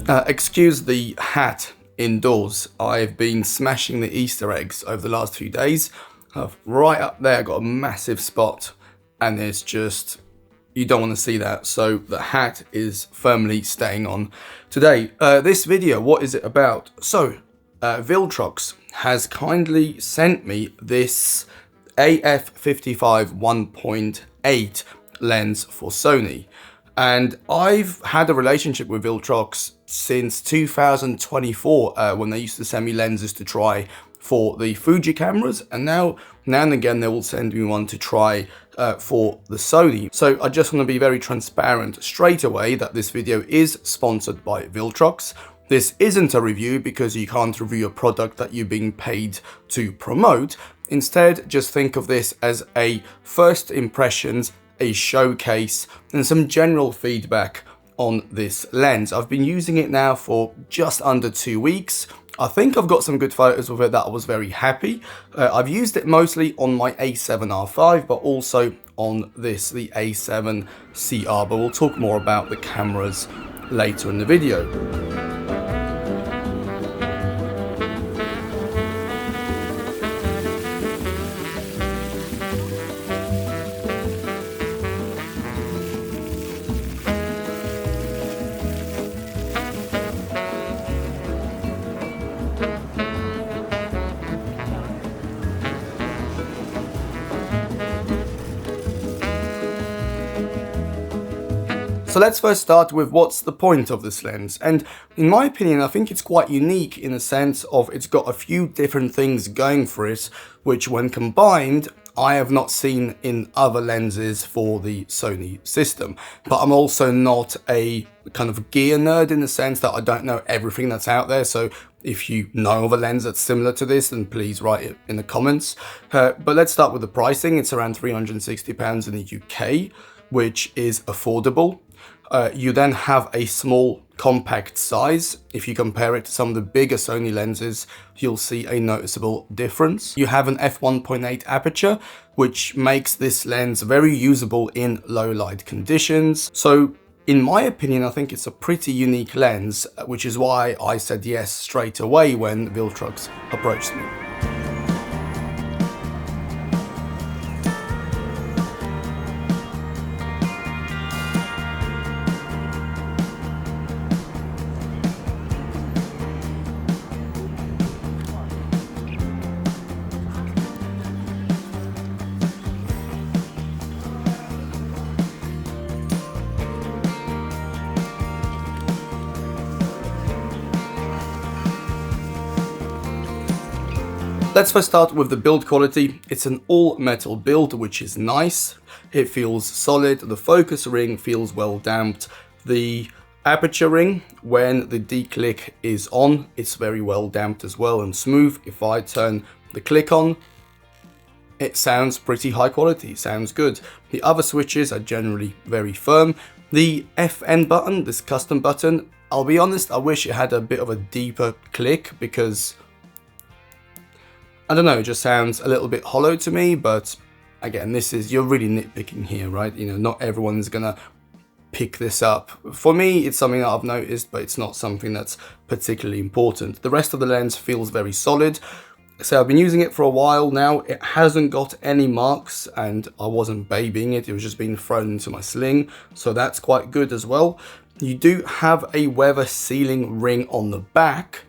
Excuse the hat indoors. I've been smashing the Easter eggs over the last few days. Right up there, got a massive spot, and it's just, you don't want to see that. So the hat is firmly staying on. Today, this video, what is it about? So, Viltrox has kindly sent me this AF55 1.8 lens for Sony. And I've had a relationship with Viltrox since 2024 when they used to send me lenses to try for the Fuji cameras, and now and again they will send me one to try for the Sony. So I just want to be very transparent straight away that this video is sponsored by Viltrox. This isn't a review because you can't review a product that you're being paid to promote. Instead, just think of this as a first impressions, a showcase, and some general feedback on this lens. I've been using it now for just under 2 weeks. I think I've got some good photos with it that I was very happy. I've used it mostly on my A7R5, but also on this, the A7CR, but we'll talk more about the cameras later in the video. So let's first start with what's the point of this lens. And in my opinion, I think it's quite unique in the sense of it's got a few different things going for it, which when combined, I have not seen in other lenses for the Sony system. But I'm also not a kind of gear nerd in the sense that I don't know everything that's out there. So if you know of a lens that's similar to this, then please write it in the comments. But let's start with the pricing. It's around £360 in the UK, which is affordable. You then have a small compact size. If you compare it to some of the bigger Sony lenses, you'll see a noticeable difference. You have an f1.8 aperture, which makes this lens very usable in low light conditions. So in my opinion, I think it's a pretty unique lens, which is why I said yes straight away when Viltrox approached me. Let's first start with the build quality. It's an all metal build, which is nice. It feels solid. The focus ring feels well damped. The aperture ring, when the D-click is on, it's very well damped as well and smooth. If I turn the click on, it sounds pretty high quality, it sounds good. The other switches are generally very firm. The FN button, this custom button, I'll be honest, I wish it had a bit of a deeper click because I don't know, it just sounds a little bit hollow to me, but again, you're really nitpicking here, right? You know, not everyone's gonna pick this up. For me, it's something that I've noticed, but it's not something that's particularly important. The rest of the lens feels very solid. So I've been using it for a while now. It hasn't got any marks and I wasn't babying it. It was just being thrown into my sling. So that's quite good as well. You do have a weather sealing ring on the back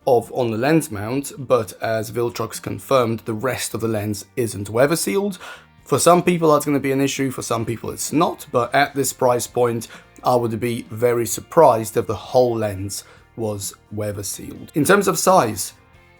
on the lens mount, but as Viltrox confirmed, the rest of the lens isn't weather sealed. For some people that's going to be an issue, for some people it's not, but at this price point I would be very surprised if the whole lens was weather sealed. In terms of size,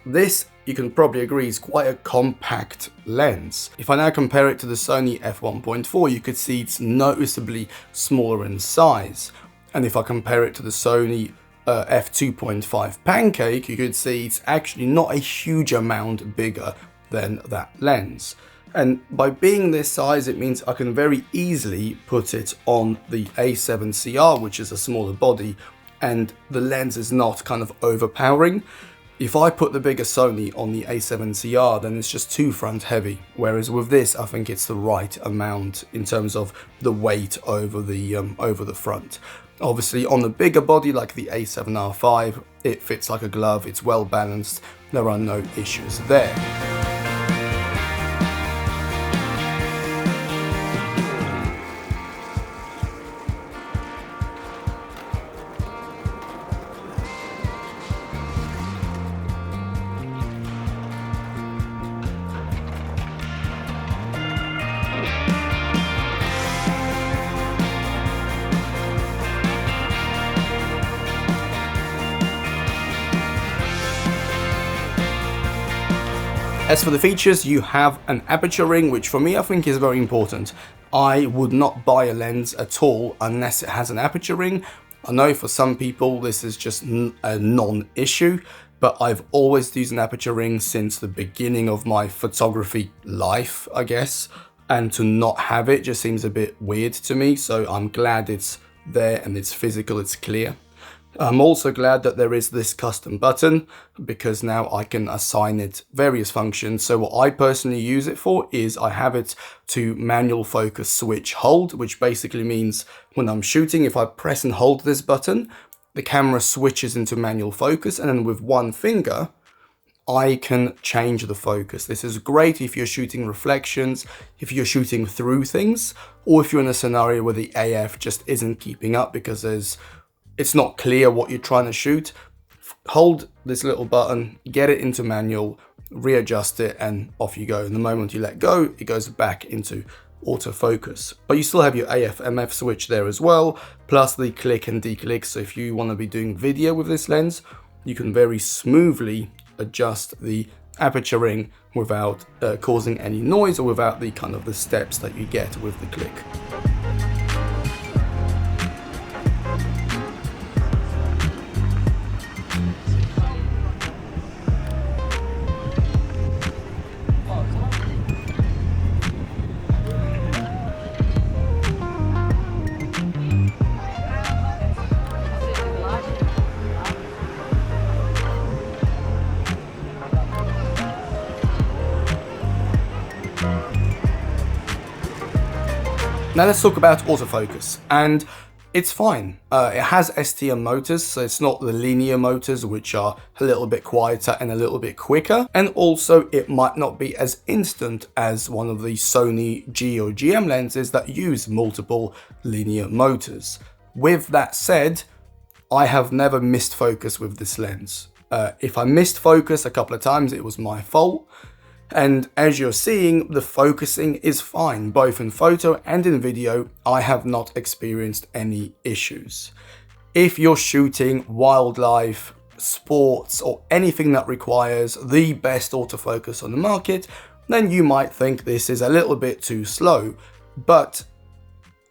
this, you can probably agree, is quite a compact lens. If I now compare it to the Sony f1.4, you could see it's noticeably smaller in size. And if I compare it to the Sony f2.5 Pancake, you could see it's actually not a huge amount bigger than that lens. And by being this size, it means I can very easily put it on the A7CR, which is a smaller body, and the lens is not kind of overpowering. If I put the bigger Sony on the A7CR, then it's just too front heavy. Whereas with this, I think it's the right amount in terms of the weight over the front. Obviously on the bigger body like the A7R5, it fits like a glove, it's well balanced, there are no issues there. As for the features, you have an aperture ring, which for me I think is very important. I would not buy a lens at all unless it has an aperture ring. I know for some people this is just a non-issue, but I've always used an aperture ring since the beginning of my photography life, I guess. And to not have it just seems a bit weird to me, so I'm glad it's there and it's physical, it's clear. I'm also glad that there is this custom button, because now I can assign it various functions. So what I personally use it for is I have it to manual focus switch hold, which basically means when I'm shooting, if I press and hold this button, the camera switches into manual focus, and then with one finger, I can change the focus. This is great if you're shooting reflections, if you're shooting through things, or if you're in a scenario where the AF just isn't keeping up because it's not clear what you're trying to shoot. Hold this little button, get it into manual, readjust it, and off you go. And the moment you let go, it goes back into autofocus. But you still have your AF/MF switch there as well, plus the click and declick. So if you want to be doing video with this lens, you can very smoothly adjust the aperture ring without causing any noise, or without the kind of the steps that you get with the click. Now let's talk about autofocus, and it's fine. It has STM motors, so it's not the linear motors, which are a little bit quieter and a little bit quicker, and also it might not be as instant as one of the Sony G or GM lenses that use multiple linear motors. With that said, I have never missed focus with this lens. If I missed focus a couple of times, it was my fault. And as you're seeing, the focusing is fine, both in photo and in video. I have not experienced any issues. If you're shooting wildlife, sports, or anything that requires the best autofocus on the market, then you might think this is a little bit too slow. But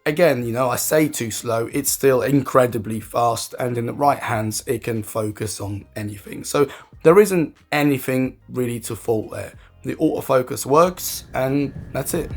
again, you know, I say too slow, it's still incredibly fast, and in the right hands, it can focus on anything. So there isn't anything really to fault there. The autofocus works, and that's it.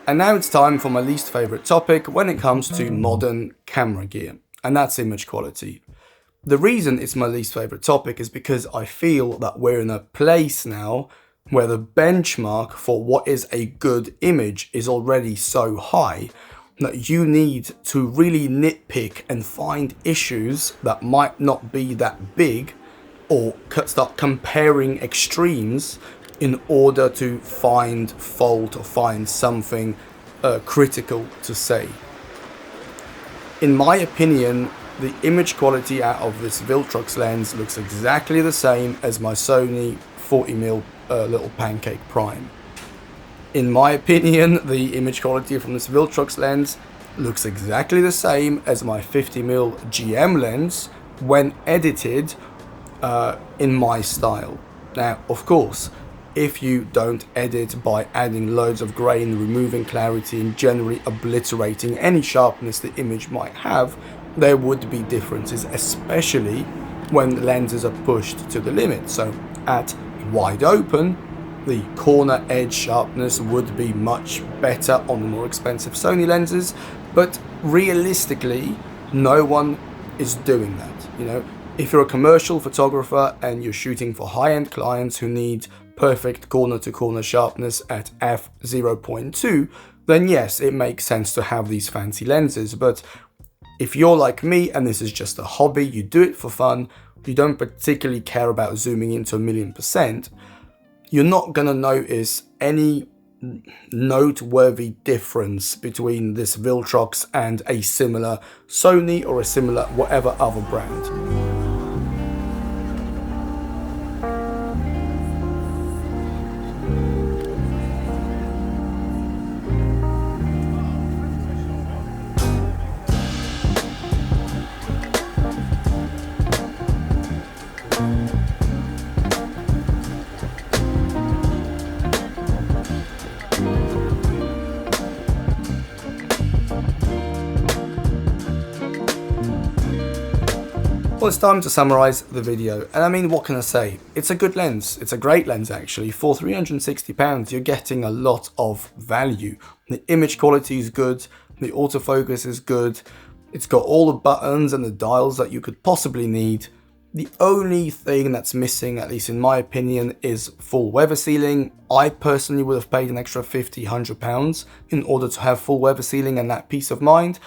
And now it's time for my least favorite topic when it comes to modern camera gear, and that's image quality. The reason it's my least favorite topic is because I feel that we're in a place now where the benchmark for what is a good image is already so high that you need to really nitpick and find issues that might not be that big, or start comparing extremes in order to find fault or find something critical to say. In my opinion, the image quality out of this viltrox lens looks exactly the same as my Sony 40mm little pancake prime. In my opinion, the image quality from this viltrox lens looks exactly the same as my 50mm GM lens when edited in my style. Now, of course, if you don't edit by adding loads of grain, removing clarity, and generally obliterating any sharpness the image might have, there would be differences, especially when lenses are pushed to the limit. So at wide open, the corner edge sharpness would be much better on the more expensive Sony lenses, but realistically, no one is doing that. You know, if you're a commercial photographer and you're shooting for high-end clients who need perfect corner-to-corner sharpness at f/0.2, then yes, it makes sense to have these fancy lenses. But if you're like me and this is just a hobby, you do it for fun, you don't particularly care about zooming into 1,000,000%, you're not going to notice any noteworthy difference between this Viltrox and a similar Sony or a similar whatever other brand. Well, it's time to summarize the video, and I mean, what can I say? It's a good lens. It's a great lens actually. For £360, you're getting a lot of value. The image quality is good, the autofocus is good, it's got all the buttons and the dials that you could possibly need. The only thing that's missing, at least in my opinion, is full weather sealing. I personally would have paid an extra £50–100 in order to have full weather sealing and that peace of mind,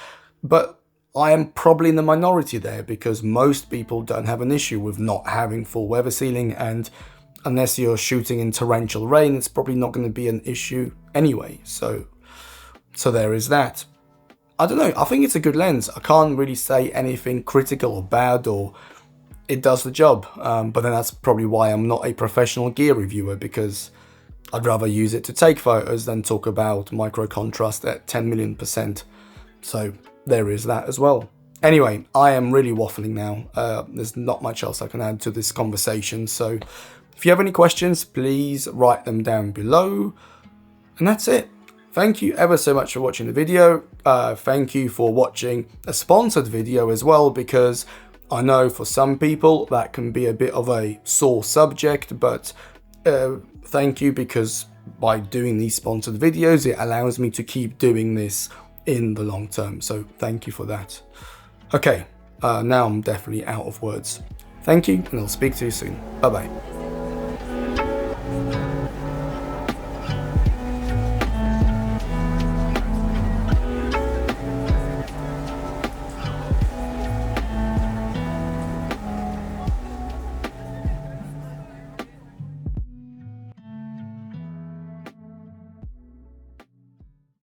but I am probably in the minority there because most people don't have an issue with not having full weather sealing, and unless you're shooting in torrential rain, it's probably not going to be an issue anyway. So there is that. I don't know, I think it's a good lens. I can't really say anything critical or bad, or it does the job. But then that's probably why I'm not a professional gear reviewer, because I'd rather use it to take photos than talk about micro contrast at 10,000,000%. So there is that as well. Anyway, I am really waffling now. There's not much else I can add to this conversation. So if you have any questions, please write them down below. And that's it. Thank you ever so much for watching the video. Thank you for watching a sponsored video as well, because I know for some people that can be a bit of a sore subject, but thank you, because by doing these sponsored videos, it allows me to keep doing this in the long term. So thank you for that. Okay, now I'm definitely out of words. Thank you, and I'll speak to you soon. Bye bye.